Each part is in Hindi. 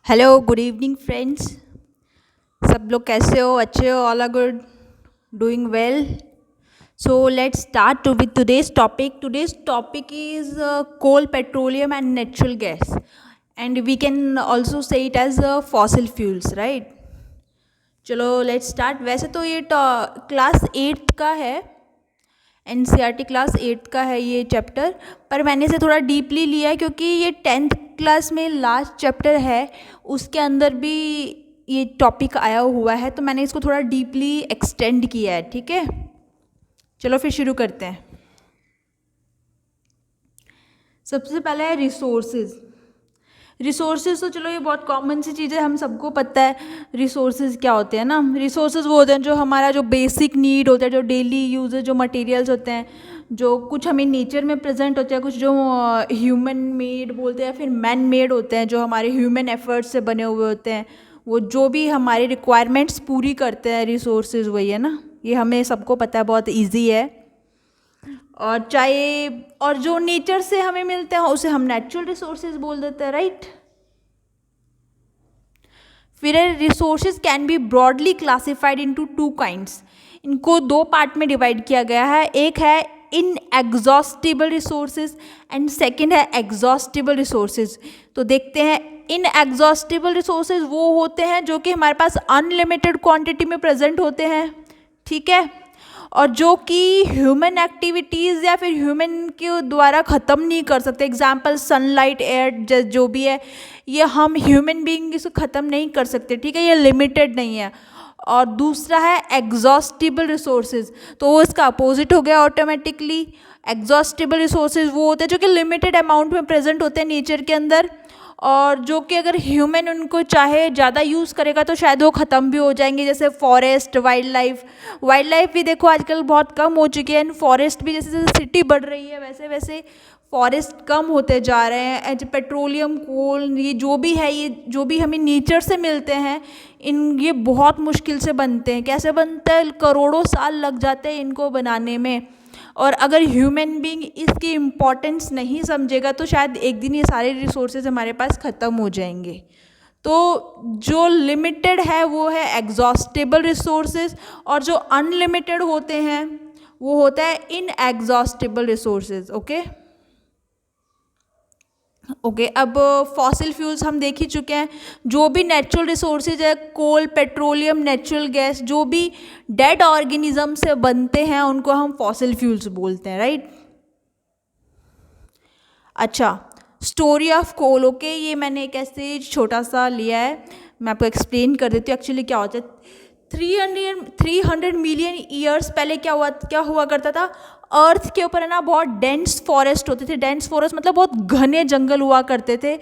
Hello good evening friends. सब लोग कैसे हो? अच्छे हो? All are good, doing well. So let's start with today's topic is coal, petroleum and natural gas, and we can also say it as fossil fuels, right? चलो लेट्स स्टार्ट। वैसे तो ये क्लास 8 का है, एनसीईआरटी क्लास 8 का है ये चैप्टर, पर मैंने इसे थोड़ा डीपली लिया है क्योंकि ये 10th क्लास में लास्ट चैप्टर है, उसके अंदर भी ये टॉपिक आया हुआ है, तो मैंने इसको थोड़ा डीपली एक्सटेंड किया है। ठीक है, चलो फिर शुरू करते हैं। सबसे पहले है रिसोर्सेज। रिसोर्सेज तो चलो ये बहुत कॉमन सी चीज़ है, हम सबको पता है रिसोर्सेज क्या होते हैं ना। रिसोर्सेज वो होते हैं जो हमारा जो बेसिक नीड होता है, जो डेली यूज, जो मटेरियल्स होते हैं, जो कुछ हमें नेचर में प्रेजेंट होते हैं, कुछ जो ह्यूमन मेड बोलते हैं या फिर मैन मेड होते हैं, जो हमारे ह्यूमन एफर्ट्स से बने हुए होते हैं, वो जो भी हमारी रिक्वायरमेंट्स पूरी करते हैं, रिसोर्सेज वही है ना। ये हमें सबको पता है, बहुत ईजी है। और जो नेचर से हमें मिलते हैं उसे हम नेचुरल रिसोर्सेज बोल देते हैं, राइट। फिर resources can be broadly classified into two kinds. इनको दो पार्ट में डिवाइड किया गया है, एक है इनएग्जॉस्टिबल रिसोर्सेज एंड सेकंड है एग्जॉस्टिबल रिसोर्सेज। तो देखते हैं, इनएग्जॉस्टिबल रिसोर्सेज वो होते हैं जो कि हमारे पास अनलिमिटेड क्वांटिटी में प्रेजेंट होते हैं, ठीक है, और जो कि ह्यूमन एक्टिविटीज़ या फिर ह्यूमन के द्वारा ख़त्म नहीं कर सकते। एग्जाम्पल सनलाइट, एयर, जो भी है, ये हम ह्यूमन बीइंग इसे ख़त्म नहीं कर सकते, ठीक है, ये लिमिटेड नहीं है। और दूसरा है एग्जॉस्टिबल रिसोर्सेज, तो वो इसका अपोजिट हो गया ऑटोमेटिकली। एग्जॉस्टिबल रिसोर्सेज वो होते हैं जो कि लिमिटेड अमाउंट में प्रेजेंट होते हैं नेचर के अंदर, और जो कि अगर ह्यूमन उनको चाहे ज़्यादा यूज़ करेगा तो शायद वो ख़त्म भी हो जाएंगे, जैसे फॉरेस्ट, वाइल्ड लाइफ भी देखो आजकल बहुत कम हो चुकी है, एंड फॉरेस्ट भी जैसे जैसे सिटी बढ़ रही है वैसे वैसे फॉरेस्ट कम होते जा रहे हैं। पेट्रोलियम, कोल, ये जो भी है, ये जो भी हमें नेचर से मिलते हैं, ये बहुत मुश्किल से बनते हैं। कैसे बनते हैं? करोड़ों साल लग जाते हैं इनको बनाने में, और अगर ह्यूमन बीइंग इसकी इम्पोर्टेंस नहीं समझेगा तो शायद एक दिन ये सारे रिसोर्सेज हमारे पास ख़त्म हो जाएंगे। तो जो लिमिटेड है वो है एग्जॉस्टेबल रिसोर्सेज, और जो अनलिमिटेड होते हैं वो होता है इनएग्जॉस्टेबल रिसोर्सेज। ओके, अब फॉसिल फ्यूल्स हम देख ही चुके हैं। जो भी नेचुरल रिसोर्सेज है, कोल, पेट्रोलियम, नेचुरल गैस, जो भी डेड ऑर्गेनिज्म से बनते हैं उनको हम फॉसिल फ्यूल्स बोलते हैं, राइट। अच्छा, स्टोरी ऑफ कोल। ओके, ये मैंने एक ऐसे छोटा सा लिया है, मैं आपको एक्सप्लेन कर देती हूँ एक्चुअली क्या होता है। 300 मिलियन ईयर्स पहले क्या हुआ करता था, अर्थ के ऊपर है ना बहुत डेंस फॉरेस्ट होते थे। डेंस फॉरेस्ट मतलब बहुत घने जंगल हुआ करते थे,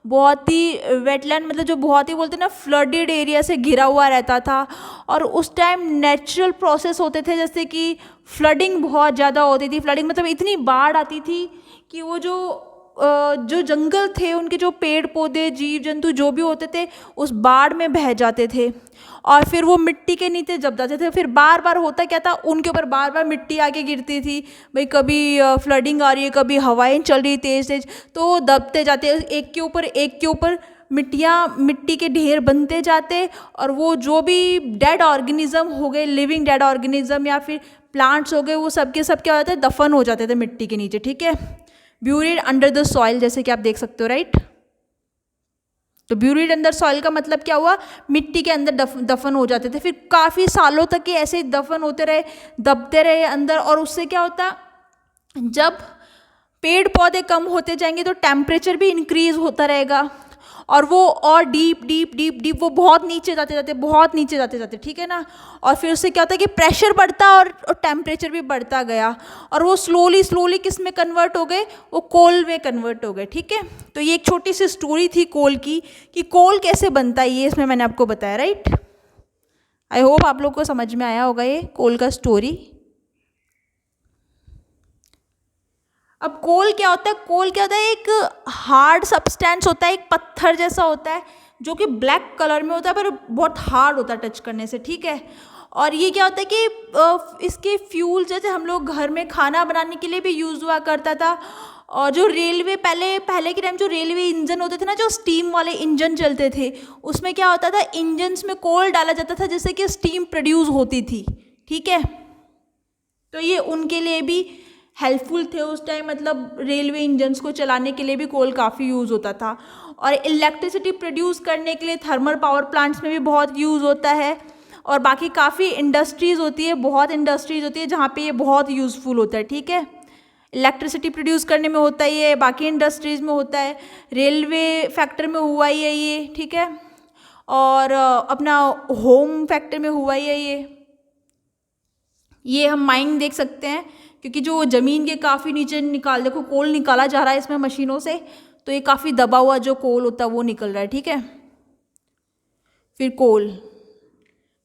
बहुत ही वेटलैंड, मतलब जो बहुत ही बोलते हैं ना फ्लडेड एरिया से घिरा हुआ रहता था। और उस टाइम नेचुरल प्रोसेस होते थे, जैसे कि फ्लडिंग बहुत ज़्यादा होती थी। फ्लडिंग मतलब इतनी बाढ़ आती थी कि वो जो जंगल थे, उनके जो पेड़ पौधे, जीव जंतु जो भी होते थे उस बाढ़ में बह जाते थे, और फिर वो मिट्टी के नीचे दब जाते थे। फिर बार बार होता क्या था, उनके ऊपर बार बार मिट्टी आके गिरती थी। भाई कभी फ्लडिंग आ रही है, कभी हवाएं चल रही तेज तेज, तो वो दबते जाते, एक के ऊपर मिट्टी के ढेर बनते जाते, और वो जो भी डेड ऑर्गेनिज्म हो गए, लिविंग डेड ऑर्गेनिज्म या फिर प्लांट्स हो गए, वो सब के सब क्या होता है, दफन हो जाते थे मिट्टी के नीचे, ठीक है, ब्यूरिड अंडर द सॉइल, जैसे कि आप देख सकते हो, राइट। तो ब्यूरिड अंडर सॉइल का मतलब क्या हुआ, मिट्टी के अंदर दफन हो जाते थे। फिर काफ़ी सालों तक ये ऐसे दफन होते रहे, दबते रहे अंदर, और उससे क्या होता, जब पेड़ पौधे कम होते जाएंगे तो टेम्परेचर भी इंक्रीज होता रहेगा, और वो और डीप डीप डीप डीप वो बहुत नीचे जाते जाते, ठीक है ना। और फिर उससे क्या होता है कि प्रेशर बढ़ता और टेम्परेचर भी बढ़ता गया, और वो स्लोली किस में कन्वर्ट हो गए, वो कोल में कन्वर्ट हो गए, ठीक है। तो ये एक छोटी सी स्टोरी थी कोल की, कि कोल कैसे बनता है, ये इसमें मैंने आपको बताया, राइट। आई होप आप लोग को समझ में आया होगा ये कोल का स्टोरी। अब कोल क्या होता है, एक हार्ड सब्सटेंस होता है, एक पत्थर जैसा होता है, जो कि ब्लैक कलर में होता है, पर बहुत हार्ड होता है टच करने से, ठीक है। और ये क्या होता है कि इसके फ्यूल, जैसे हम लोग घर में खाना बनाने के लिए भी यूज़ हुआ करता था, और जो रेलवे पहले पहले के टाइम जो रेलवे इंजन होते थे ना, जो स्टीम वाले इंजन चलते थे, उसमें क्या होता था, इंजन्स में कोल डाला जाता था जिससे कि स्टीम प्रोड्यूस होती थी, ठीक है। तो ये उनके लिए भी हेल्पफुल थे उस टाइम, मतलब रेलवे इंजन्स को चलाने के लिए भी कोल काफ़ी यूज़ होता था। और इलेक्ट्रिसिटी प्रोड्यूस करने के लिए थर्मल पावर प्लांट्स में भी बहुत यूज़ होता है। और बाकी काफ़ी इंडस्ट्रीज़ होती है, बहुत इंडस्ट्रीज़ होती है जहाँ पे ये बहुत यूज़फुल होता है, ठीक है। इलेक्ट्रिसिटी प्रोड्यूस करने में होता है ये, बाकी इंडस्ट्रीज़ में होता है, रेलवे फैक्टर में हुआ ही है ये, ठीक है। और अपना होम फैक्टर में हुआ ही है ये हम माइनिंग देख सकते हैं, क्योंकि जो ज़मीन के काफ़ी नीचे देखो कोल निकाला जा रहा है इसमें मशीनों से, तो ये काफ़ी दबा हुआ जो कोल होता है वो निकल रहा है, ठीक है। फिर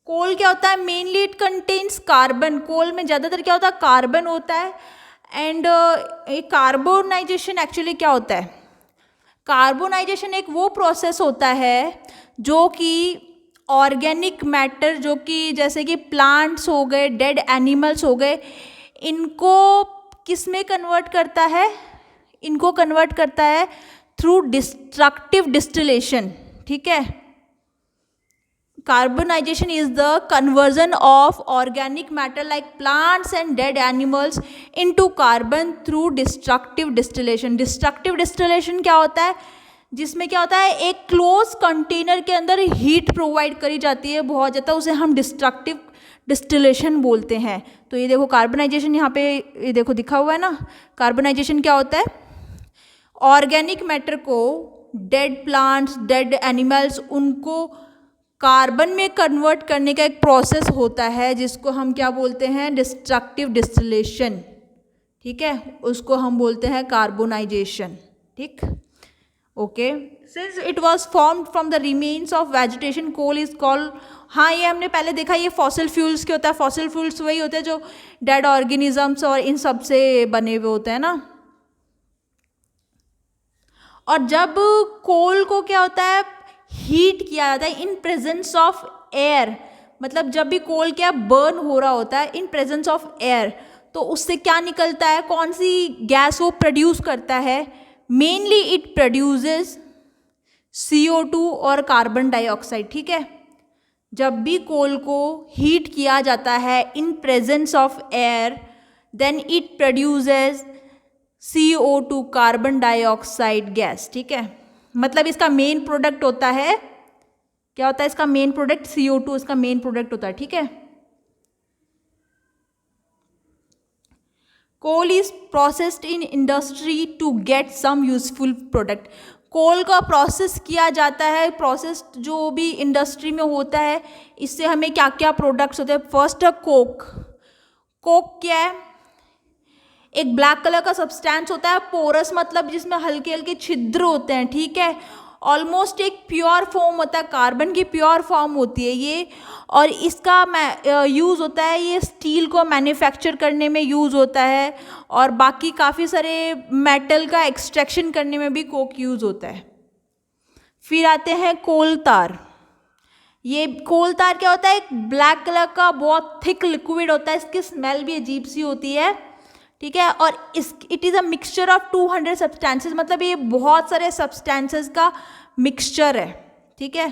कोल क्या होता है, मेनली इट कंटेन्स कार्बन। कोल में ज़्यादातर क्या होता है, कार्बन होता है। एंड कार्बोनाइजेशन एक्चुअली क्या होता है, कार्बोनाइजेशन एक वो प्रोसेस होता है जो कि ऑर्गेनिक मैटर, जो कि जैसे कि प्लांट्स हो गए, डेड एनिमल्स हो गए, इनको किस में कन्वर्ट करता है, इनको कन्वर्ट करता है थ्रू डिस्ट्रक्टिव डिस्टिलेशन, ठीक है। Carbonization is the conversion of organic matter like plants and dead animals into carbon through destructive distillation. Destructive distillation क्या होता है, जिसमें क्या होता है, एक क्लोज कंटेनर के अंदर हीट प्रोवाइड करी जाती है बहुत ज़्यादा, उसे हम डिस्ट्रक्टिव डिस्टिलेशन बोलते हैं। तो ये देखो कार्बनाइजेशन यहाँ पे ये देखो दिखा हुआ है ना। कार्बनाइजेशन क्या होता है, ऑर्गेनिक मैटर को, डेड प्लांट्स, डेड एनिमल्स, उनको कार्बन में कन्वर्ट करने का एक प्रोसेस होता है जिसको हम क्या बोलते हैं, डिस्ट्रक्टिव डिस्टिलेशन, ठीक है। उसको हम बोलते हैं कार्बोनाइजेशन, ठीक, okay. Since it was formed from the remains of vegetation, coal is called, हाँ ये हमने पहले देखा, ये फॉसिल फ्यूल्स के होता है। फॉसिल फ्यूल्स वही होते हैं जो डेड ऑर्गेनिजम्स और इन सब से बने हुए होते हैं ना। और जब कोल को क्या होता है, हीट किया जाता है इन प्रेजेंस ऑफ एयर, मतलब जब भी कोल क्या बर्न हो रहा होता है इन प्रेजेंस ऑफ एयर, तो उससे क्या निकलता है, कौन सी गैस वो प्रोड्यूस करता है, मेनली इट प्रोड्यूसेस CO2 और कार्बन डाइऑक्साइड, ठीक है। जब भी कोल को हीट किया जाता है in presence of air, then it produces CO2 carbon dioxide gas, ठीक है। मतलब इसका मेन प्रोडक्ट होता है, क्या होता है इसका मेन प्रोडक्ट, CO2 इसका मेन प्रोडक्ट होता है, ठीक है। Coal is processed in industry to get some useful product. Coal का प्रोसेस किया जाता है, प्रोसेस जो भी इंडस्ट्री में होता है, इससे हमें क्या क्या प्रोडक्ट्स होते हैं। फर्स्ट है कोक। कोक क्या है, एक ब्लैक कलर का सब्सटेंस होता है, पोरस मतलब जिसमें हल्के हल्के छिद्र होते हैं, ठीक है। ऑलमोस्ट एक प्योर फॉर्म होता है, कार्बन की प्योर फॉर्म होती है ये, और इसका यूज़ होता है, ये स्टील को मैन्युफैक्चर करने में यूज़ होता है, और बाकी काफ़ी सारे मेटल का एक्सट्रैक्शन करने में भी कोक यूज़ होता है। फिर आते हैं कोल तार। ये कोल तार क्या होता है, एक ब्लैक कलर का बहुत थिक लिक्विड होता है, इसकी स्मेल भी अजीब सी होती है, ठीक है। और it is a mixture of 200 substances, मतलब ये बहुत सारे सब्सटेंसेस का मिक्सचर है, ठीक है।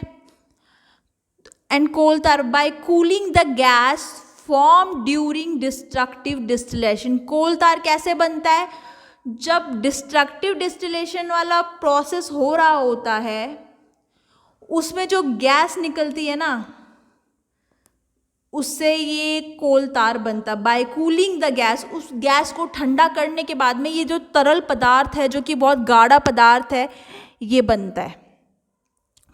And coal tar by cooling the gas form during destructive distillation. Coal tar कैसे बनता है, जब डिस्ट्रक्टिव डिस्टिलेशन वाला प्रोसेस हो रहा होता है, उसमें जो गैस निकलती है ना, उससे ये कोल तार बनता। बाय कूलिंग द गैस, उस गैस को ठंडा करने के बाद में ये जो तरल पदार्थ है, जो कि बहुत गाढ़ा पदार्थ है, ये बनता है।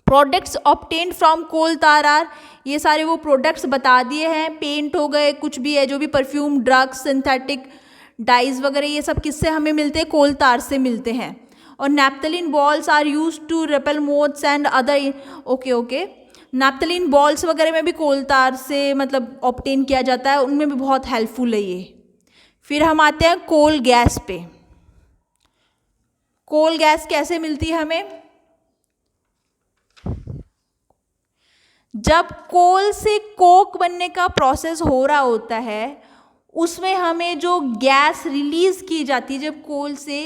प्रोडक्ट्स ऑब्टेन्ड फ्रॉम कोल तार आर, ये सारे वो प्रोडक्ट्स बता दिए हैं, पेंट हो गए, कुछ भी है जो भी परफ्यूम, ड्रग्स, सिंथेटिक डाइज वगैरह, ये सब किससे हमें मिलते हैं, कोल तार से मिलते हैं। और naphthalene balls are use to repel moths and other, okay naphthalene balls वगैरह में भी कोल तार से मतलब ऑब्टेन किया जाता है, उनमें भी बहुत हेल्पफुल है ये। फिर हम आते हैं कोल गैस पे। कोल गैस कैसे मिलती है हमें, जब कोल से कोक बनने का प्रोसेस हो रहा होता है, उसमें हमें जो गैस रिलीज की जाती है, जब कोल से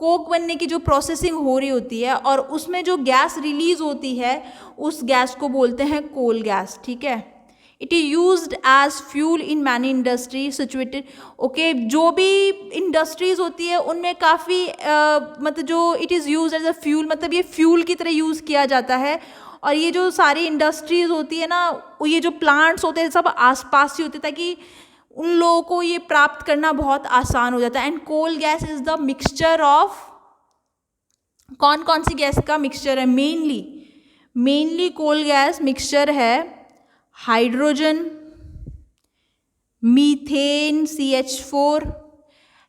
कोक बनने की जो प्रोसेसिंग हो रही होती है और उसमें जो गैस रिलीज होती है उस गैस को बोलते हैं कोल गैस, ठीक है। It is used as fuel in many industry situated, okay, जो भी इंडस्ट्रीज होती है उनमें काफ़ी मतलब जो it is use as a fuel, मतलब ये फ्यूल की तरह यूज़ किया जाता है। और ये जो सारी इंडस्ट्रीज होती है ना, ये जो प्लांट्स होते हैं सब आसपास ही होते हैं ताकि उन लोगों को ये प्राप्त करना बहुत आसान हो जाता है। And coal gas is the mixture of, कौन कौन सी गैस का मिक्सचर है? मेनली कोल गैस मिक्सचर है hydrogen, methane CH4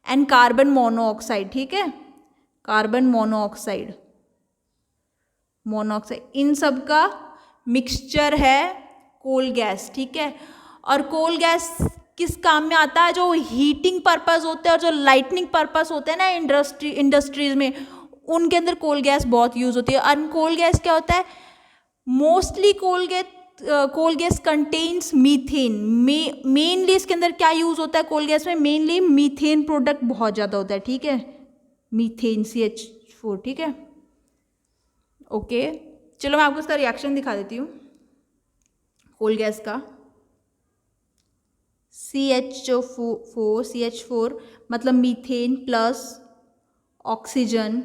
and carbon monoxide, ठीक है, कार्बन मोनोऑक्साइड, इन सब का मिक्सचर है कोल गैस, ठीक है। और कोल गैस किस काम में आता है? जो हीटिंग पर्पस होते हैं और जो लाइटनिंग पर्पस होते हैं ना इंडस्ट्रीज में, उनके अंदर कोल गैस बहुत यूज होती है। और कोल गैस क्या होता है? Mostly coal gas contains methane, mainly इसके अंदर क्या यूज होता है कोल गैस में? मेनली मीथेन प्रोडक्ट बहुत ज़्यादा होता है, ठीक है, मीथेन CH4, ठीक है, ओके। चलो मैं आपको इसका रिएक्शन दिखा देती हूँ कोल गैस का। CH4 मतलब मीथेन प्लस ऑक्सीजन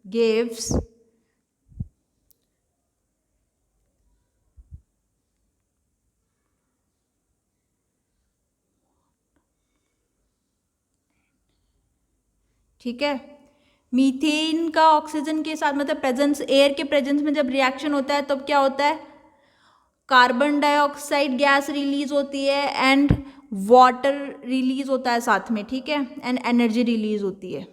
गिव्स ठीक है, मीथेन का ऑक्सीजन के साथ मतलब प्रेजेंस, एयर के प्रेजेंस में जब रिएक्शन होता है तब क्या होता है? कार्बन डाइऑक्साइड गैस रिलीज होती है एंड वाटर रिलीज होता है साथ में, ठीक है, एंड एनर्जी रिलीज होती है।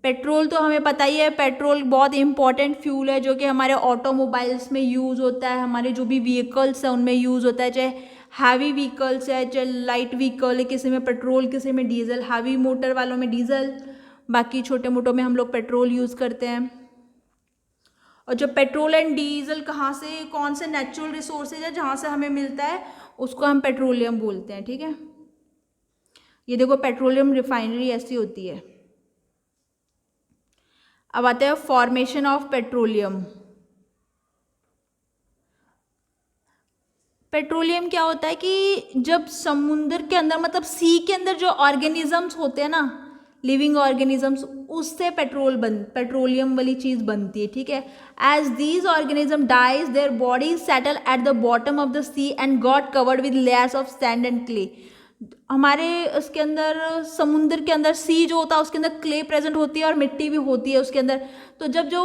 पेट्रोल तो हमें पता ही है, पेट्रोल बहुत इंपॉर्टेंट फ्यूल है जो कि हमारे ऑटोमोबाइल्स में यूज़ होता है, हमारे जो भी व्हीकल्स हैं उनमें यूज़ होता है, चाहे हैवी व्हीकल्स है चाहे लाइट व्हीकल है, किसी में पेट्रोल किसी में डीजल, हैवी मोटर वालों में डीजल, बाकी छोटे मोटों में हम लोग पेट्रोल यूज़ करते हैं। और जो पेट्रोल एंड डीजल कहाँ से, कौन से नेचुरल रिसोर्सेज है जहाँ से हमें मिलता है उसको हम पेट्रोलियम बोलते हैं, ठीक है। ये देखो पेट्रोलियम रिफाइनरी ऐसी होती है। अब आते हैं फॉर्मेशन ऑफ पेट्रोलियम। पेट्रोलियम क्या होता है कि जब समुद्र के अंदर मतलब सी के अंदर जो ऑर्गेनिजम्स होते हैं ना, लिविंग ऑर्गेनिजम्स, उससे पेट्रोलियम वाली चीज़ बनती है, ठीक है। As these organism dies their bodies settle at the bottom of the sea and got covered with layers of sand and clay. हमारे उसके अंदर समुद्र के अंदर सी जो होता है उसके अंदर क्ले प्रेजेंट होती है और मिट्टी भी होती है उसके अंदर। तो जब जो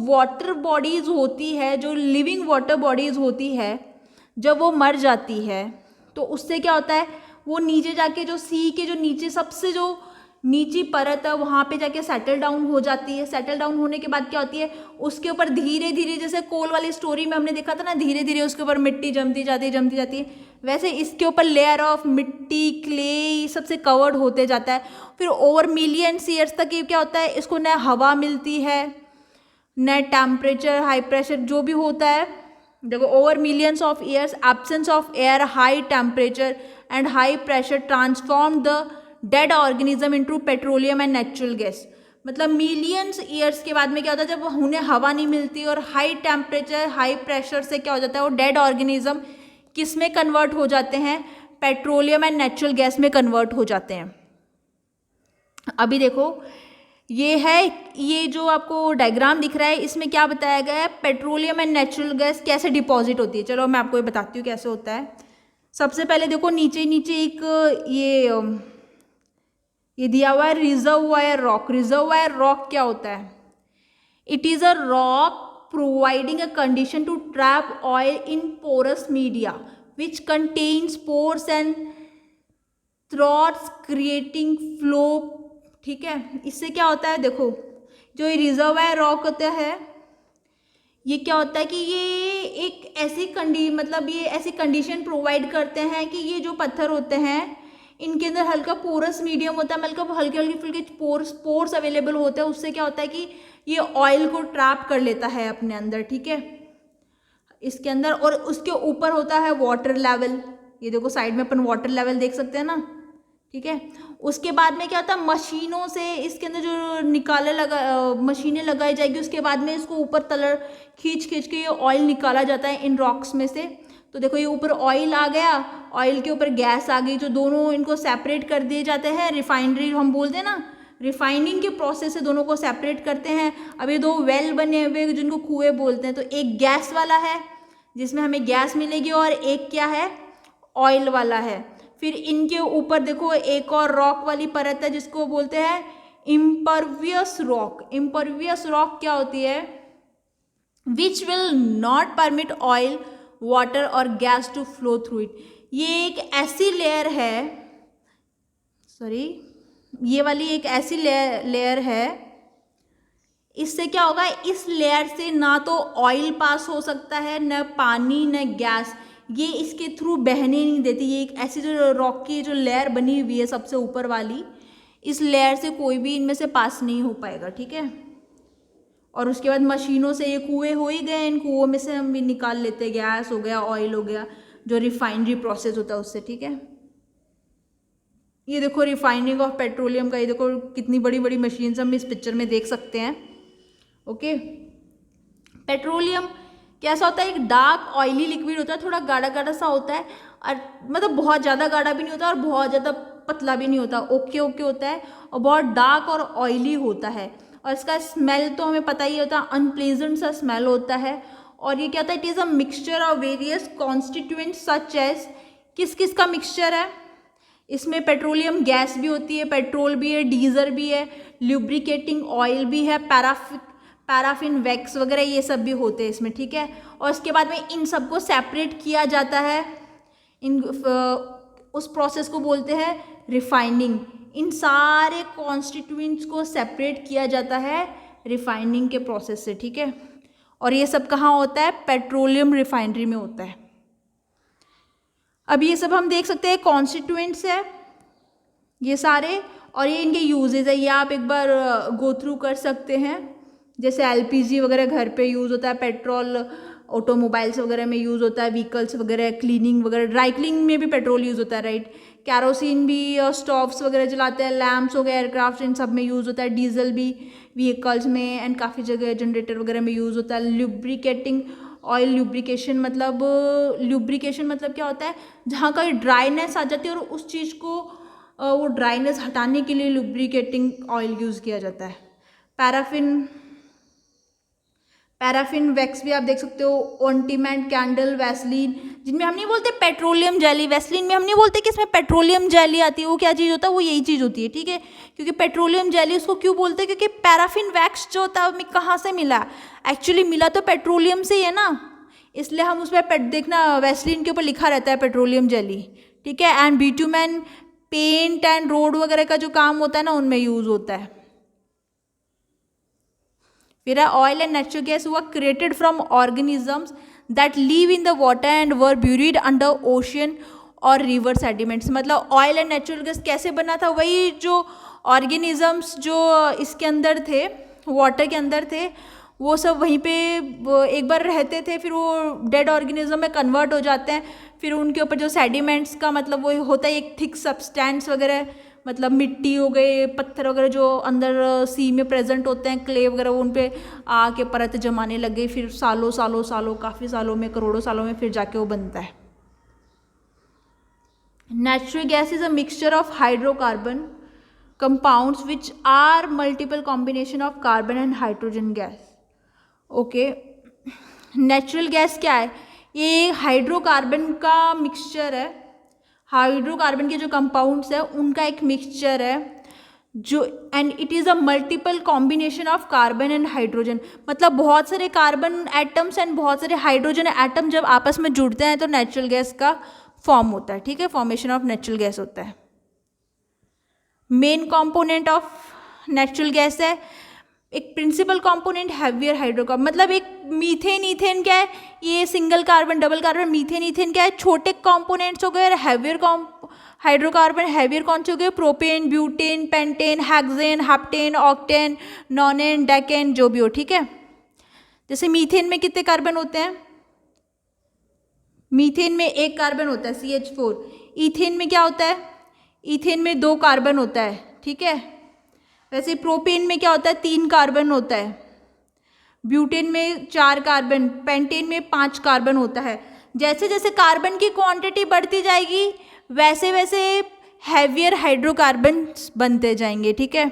वाटर बॉडीज होती है, जो लिविंग वाटर बॉडीज होती है, जब वो मर जाती है तो उससे क्या होता है, वो नीचे जाके जो सी के जो नीचे सबसे जो नीची परत है वहाँ पे जाके सेटल डाउन हो जाती है। सेटल डाउन होने के बाद क्या होती है, उसके ऊपर धीरे धीरे, जैसे कोल वाली स्टोरी में हमने देखा था ना, धीरे धीरे उसके ऊपर मिट्टी जमती जाती है, वैसे इसके ऊपर लेयर ऑफ मिट्टी क्ले सबसे कवर्ड होते जाता है। फिर ओवर मिलियंस ईयर्स तक ये क्या होता है, इसको न हवा मिलती है न टेम्परेचर, हाई प्रेशर जो भी होता है। देखो over millions of years absence of air, high temperature and high pressure transform the dead organism into petroleum and natural gas. मतलब मिलियंस ईयर्स के बाद में क्या होता है, जब उन्हें हवा नहीं मिलती और हाई टेम्परेचर हाई प्रेशर से क्या हो जाता है, वो डेड ऑर्गेनिज्म किस में कन्वर्ट हो जाते हैं, पेट्रोलियम एंड नेचुरल गैस में कन्वर्ट हो जाते हैं। अभी देखो ये है, ये जो आपको डायग्राम दिख रहा है इसमें क्या बताया गया है, पेट्रोलियम एंड नेचुरल गैस कैसे डिपॉजिट होती है। चलो मैं आपको ये बताती हूँ कैसे होता है। सबसे पहले देखो नीचे नीचे एक ये दिया हुआ है रिजर्वायर रॉक। रिजर्वायर रॉक क्या होता है, it is a rock providing a condition to trap oil in porous media which contains pores and throats creating flow, ठीक है। इससे क्या होता है, देखो जो ये रिजर्वायर रॉक होता है ये क्या होता है कि ये एक ऐसी मतलब ये ऐसी कंडीशन प्रोवाइड करते हैं कि ये जो पत्थर होते हैं इनके अंदर हल्का पोरस मीडियम होता है, मतलब हल्के फुल्के पोर्स अवेलेबल होते हैं। उससे क्या होता है कि ये ऑयल को ट्रैप कर लेता है अपने अंदर, ठीक है, इसके अंदर। और उसके ऊपर होता है वाटर लेवल। ये देखो साइड में अपन वाटर लेवल देख सकते हैं ना, ठीक है। उसके बाद में क्या होता है, मशीनों से इसके अंदर जो मशीनें लगाई जाएगी, उसके बाद में इसको ऊपर तलर खींच के ये ऑयल निकाला जाता है इन रॉक्स में से। तो देखो ये ऊपर ऑयल आ गया, ऑयल के ऊपर गैस आ गई, जो दोनों इनको सेपरेट कर दिए जाते हैं। रिफाइनरी हम बोलते हैं ना, रिफाइनिंग के प्रोसेस से दोनों को सेपरेट करते हैं। अब ये दो वेल बने हुए जिनको कुएं बोलते हैं, तो एक गैस वाला है जिसमें हमें गैस मिलेगी, और एक क्या है, ऑयल वाला है। फिर इनके ऊपर देखो एक और रॉक वाली परत है जिसको बोलते हैं इम्परवियस रॉक। इम्परवियस रॉक क्या होती है, which will not permit oil, water और gas to flow through it. ये एक ऐसी लेयर है, सॉरी, ये वाली एक ऐसी लेयर है, इससे क्या होगा, इस लेयर से ना तो ऑयल पास हो सकता है, न पानी न गैस, ये इसके थ्रू बहने नहीं देती। ये एक ऐसी जो रॉक की जो लेयर बनी हुई है सबसे ऊपर वाली, इस लेयर से कोई भी इनमें से पास नहीं हो पाएगा, ठीक है। और उसके बाद मशीनों से ये कुएं हो ही गए, इन कुओं में से हम भी निकाल लेते हैं, गैस हो गया, ऑयल हो गया, जो रिफाइनरी प्रोसेस होता है उससे, ठीक है। ये देखो रिफाइनिंग ऑफ पेट्रोलियम का, ये देखो कितनी बड़ी बड़ी मशीन्स हम इस पिक्चर में देख सकते हैं। ओके, पेट्रोलियम कैसा होता है, एक डार्क ऑयली लिक्विड होता है, थोड़ा गाढ़ा गाढ़ा सा होता है, और मतलब बहुत ज़्यादा गाढ़ा भी नहीं होता और बहुत ज़्यादा पतला भी नहीं होता, ओके ओके होता है, और बहुत डार्क और ऑयली होता है। और इसका स्मेल तो हमें पता ही होता है, अनप्लेजेंट सा स्मेल होता है। और ये क्या होता है, it is a mixture of various constituents such as, किस किस का मिक्सचर है, इसमें पेट्रोलियम गैस भी होती है, पेट्रोल भी है, डीजल भी है, ल्यूब्रिकेटिंग ऑयल भी है, पैराफिन वैक्स वगैरह ये सब भी होते हैं इसमें, ठीक है। और इसके बाद में इन सबको सेपरेट किया जाता है, उस प्रोसेस को बोलते हैं रिफाइनिंग। इन सारे कॉन्स्टिट्यूएंट्स को सेपरेट किया जाता है रिफाइनिंग के प्रोसेस से, ठीक है। और ये सब कहाँ होता है, पेट्रोलियम रिफाइनरी में होता है। अब ये सब हम देख सकते हैं कॉन्स्टिट्यूएंट्स है ये सारे, और ये इनके यूजेज है, ये आप एक बार गो थ्रू कर सकते हैं। जैसे एलपीजी वगैरह घर पे यूज़ होता है, पेट्रोल ऑटोमोबाइल्स वगैरह में यूज़ होता है, व्हीकल्स वगैरह, क्लीनिंग वगैरह, ड्राई क्लीनिंग में भी पेट्रोल यूज़ होता है, राइट। कैरोसिन भी, स्टोव्स वगैरह जलाते हैं, लैम्प्स हो गए, एयरक्राफ्ट, इन सब में यूज़ होता है। डीजल भी व्हीकल्स में एंड काफ़ी जगह जनरेटर वगैरह में यूज़ होता है। लुब्रिकेटिंग ऑयल, लुब्रिकेशन मतलब क्या होता है, जहाँ का ड्राइनेस आ जाती है और उस चीज़ को वो ड्राइनेस हटाने के लिए लुब्रिकेटिंग ऑयल यूज़ किया जाता है। पैराफिन वैक्स भी आप देख सकते हो, ऑइंटमेंट, कैंडल, वैसलीन, जिनमें हम नहीं बोलते पेट्रोलियम जेली, वैसलीन में हम नहीं बोलते कि इसमें पेट्रोलियम जेली आती है, वो क्या चीज़ होता है, वो यही चीज़ होती है, ठीक है। क्योंकि पेट्रोलियम जेली उसको क्यों बोलते हैं, क्योंकि पैराफिन वैक्स जो होता है वो कहाँ से मिला, एक्चुअली मिला तो पेट्रोलियम से ही है ना, इसलिए हम उसमें देखना वैसलीन के ऊपर लिखा रहता है पेट्रोलियम जेली, ठीक है। And bitumen paint and road वगैरह का जो काम होता है ना, उनमें यूज़ होता है। फिर ऑयल एंड नेचुरल गैस हुआ created from organisms that live in the water and were buried under ocean और रिवर सेडिमेंट्स। मतलब ऑयल एंड नेचुरल गैस कैसे बना था, वही जो ऑर्गेनिजम्स जो इसके अंदर थे, वाटर के अंदर थे, वो सब वहीं पे एक बार रहते थे, फिर वो डेड ऑर्गेनिज्म में कन्वर्ट हो जाते हैं, फिर उनके ऊपर जो सेडिमेंट्स का मतलब वो होता है एक थिक सब्सटेंस वगैरह, मतलब मिट्टी हो गए, पत्थर वगैरह जो अंदर सी में प्रेजेंट होते हैं, क्ले वगैरह, वो उन पे आके परत जमाने लग गई, फिर सालों काफ़ी सालों में, करोड़ों सालों में फिर जाके वो बनता है। Natural gas is a mixture of hydrocarbon compounds which are multiple combination of carbon and hydrogen gas. Okay, natural gas क्या है, ये हाइड्रोकार्बन का मिक्सचर है, हाइड्रोकार्बन के जो कंपाउंड्स है उनका एक मिक्सचर है जो, and it is a multiple combination of carbon and hydrogen. मतलब बहुत सारे कार्बन एटम्स एंड बहुत सारे हाइड्रोजन एटम जब आपस में जुड़ते हैं तो नेचुरल गैस का फॉर्म होता है, ठीक है, फॉर्मेशन ऑफ नेचुरल गैस होता है। Main component of natural gas है, एक प्रिंसिपल कंपोनेंट हैवियर हाइड्रोकार्बन, मतलब एक मीथेन, ईथेन क्या है, ये single carbon double carbon, methane ethane क्या है, छोटे कंपोनेंट्स हो गए। और हैवियर हाइड्रोकार्बन, हैवियर कौन से हो गए, propane, butane, pentane, hexane, heptane, octane, nonane, decane, जो भी हो, ठीक है। जैसे मीथेन में कितने कार्बन होते हैं, मीथेन में एक कार्बन होता है CH4। ईथेन में क्या होता है, इथेन में 2 कार्बन होता है, ठीक है। वैसे प्रोपेन में क्या होता है, 3 कार्बन होता है, ब्यूटेन में 4 कार्बन, पेंटेन में 5 कार्बन होता है। जैसे जैसे कार्बन की क्वांटिटी बढ़ती जाएगी वैसे वैसे हैवियर हाइड्रोकार्बन बनते जाएंगे, ठीक है।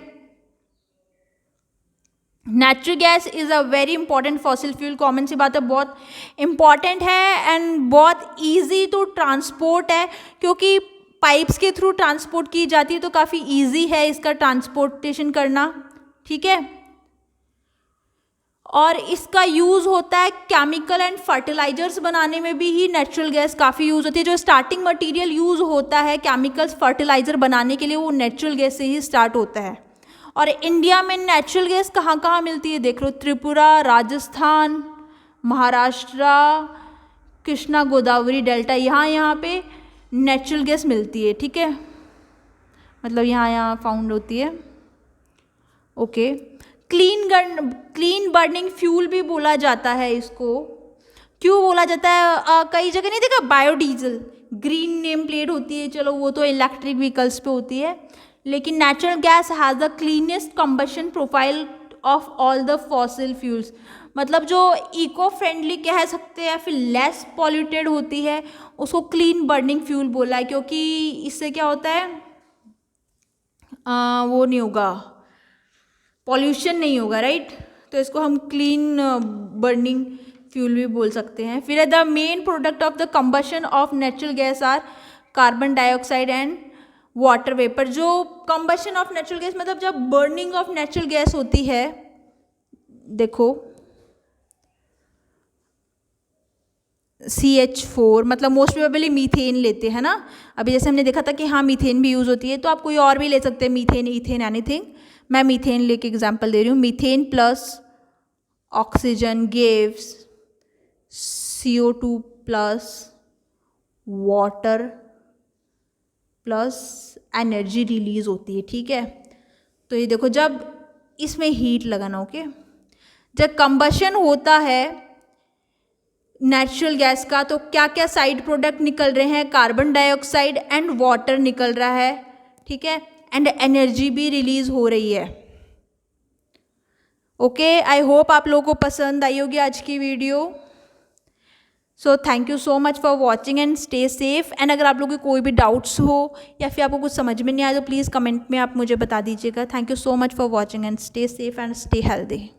Natural gas is a very important fossil fuel, common सी बात है, बहुत इंपॉर्टेंट है एंड बहुत ईजी टू ट्रांसपोर्ट है, क्योंकि पाइप्स के थ्रू ट्रांसपोर्ट की जाती है तो काफ़ी ईजी है इसका ट्रांसपोर्टेशन करना, ठीक है। और इसका यूज़ होता है केमिकल एंड फर्टिलाइजर्स बनाने में भी ही नेचुरल गैस काफ़ी यूज़ होती है। जो स्टार्टिंग मटेरियल यूज़ होता है केमिकल्स फर्टिलाइजर बनाने के लिए वो नेचुरल गैस से ही स्टार्ट होता है। और इंडिया में नेचुरल गैस कहाँ कहाँ मिलती है देख लो, त्रिपुरा, राजस्थान, महाराष्ट्र, कृष्णा गोदावरी डेल्टा, यहाँ पे नेचुरल गैस मिलती है, ठीक है। मतलब यहाँ फाउंड होती है, ओके। क्लीन बर्निंग फ्यूल भी बोला जाता है इसको। क्यों बोला जाता है, कई जगह नहीं देखा बायोडीजल, ग्रीन नेम प्लेट होती है, चलो वो तो इलेक्ट्रिक व्हीकल्स पे होती है, लेकिन natural gas has the cleanest combustion profile of all the fossil fuels. मतलब जो इको फ्रेंडली कह सकते हैं, फिर लेस पॉल्यूटेड होती है, उसको क्लीन बर्निंग फ्यूल बोला है, क्योंकि इससे क्या होता है, वो नहीं होगा, पॉल्यूशन नहीं होगा, राइट। तो इसको हम क्लीन बर्निंग फ्यूल भी बोल सकते हैं। फिर the main product of the combustion of natural gas are carbon dioxide and water vapour. जो कंबशन ऑफ नेचुरल गैस मतलब जब बर्निंग ऑफ नेचुरल गैस होती है, देखो CH4 मतलब मोस्ट प्रोबेबली मीथेन लेते हैं ना। अभी जैसे हमने देखा था कि हाँ मीथेन भी यूज़ होती है, तो आप कोई और भी ले सकते हैं, मीथेन, इथेन, एनीथिंग। मैं मीथेन लेके एग्जांपल दे रही हूँ। Methane plus oxygen gives CO2 plus water plus energy release होती है, ठीक है। तो ये देखो जब इसमें हीट लगाना, ओके, जब कंबशन होता है नेचुरल गैस का तो क्या क्या साइड प्रोडक्ट निकल रहे हैं, कार्बन डाइऑक्साइड एंड वाटर निकल रहा है, ठीक है, एंड एनर्जी भी रिलीज हो रही है। ओके, आई होप आप लोगों को पसंद आई होगी आज की video. So thank you so much for watching and stay safe. And अगर आप लोगों के कोई भी डाउट्स हो या फिर आपको कुछ समझ में नहीं आया तो प्लीज़ कमेंट में आप मुझे बता दीजिएगा। Thank you so much for watching and stay safe and stay healthy.